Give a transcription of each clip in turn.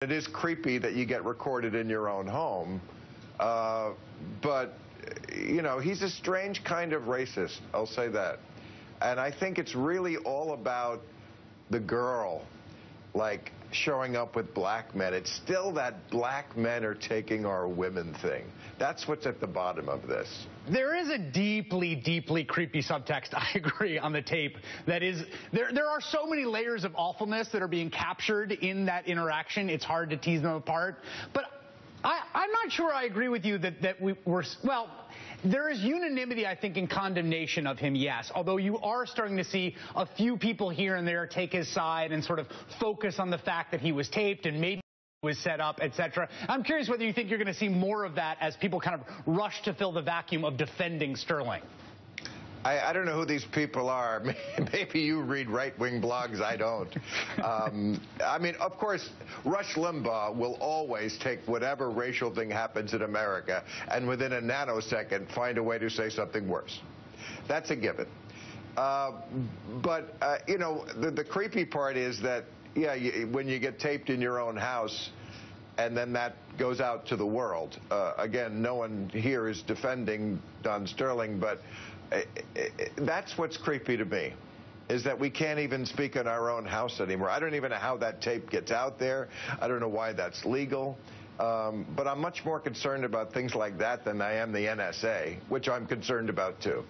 It is creepy that you get recorded in your own home, but, you know, he's a strange kind of racist, I'll say that. And I think it's really all about the girl, like, showing up with black men. It's still that black men are taking our women thing. That's what's at the bottom of this. There is a deeply, deeply creepy subtext, I agree, on the tape. That is, there are so many layers of awfulness that are being captured in that interaction. It's hard to tease them apart. But I'm not sure I agree with you that well, there is unanimity, I think, in condemnation of him, yes. Although you are starting to see a few people here and there take his side and sort of focus on the fact that he was taped and maybe was set up, etc. I'm curious whether you think you're going to see more of that as people kind of rush to fill the vacuum of defending Sterling. I don't know who these people are. Maybe you read right-wing blogs. I don't. I mean, of course, Rush Limbaugh will always take whatever racial thing happens in America and within a nanosecond find a way to say something worse. That's a given. You know, the creepy part is that, yeah, when you get taped in your own house and then that goes out to the world. Again, no one here is defending Don Sterling, but that's what's creepy to me, is that we can't even speak in our own house anymore. I don't even know how that tape gets out there. I don't know why that's legal. But I'm much more concerned about things like that than I am the NSA, which I'm concerned about, too.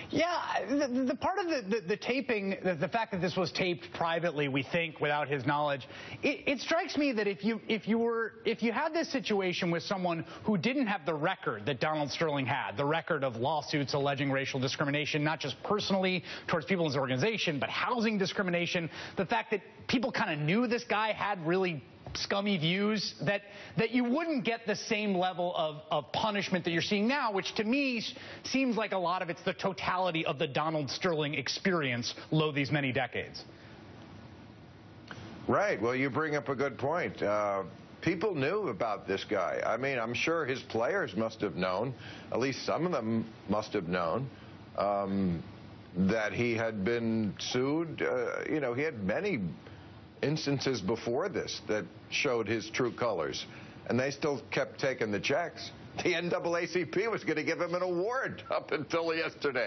Yeah, the part of the taping, the fact that this was taped privately, we think, without his knowledge, it strikes me that if you had this situation with someone who didn't have the record that Donald Sterling had, the record of lawsuits alleging racial discrimination, not just personally towards people in his organization, but housing discrimination, the fact that people kind of knew this guy had really scummy views, that you wouldn't get the same level of punishment that you're seeing now, which to me seems like a lot of it's the totality of the Donald Sterling experience, lo these many decades. Right. Well, you bring up a good point. People knew about this guy. I mean, I'm sure his players must have known, at least some of them must have known, that he had been sued. You know, he had many instances before this that showed his true colors, and they still kept taking the checks. The NAACP was going to give him an award up until yesterday.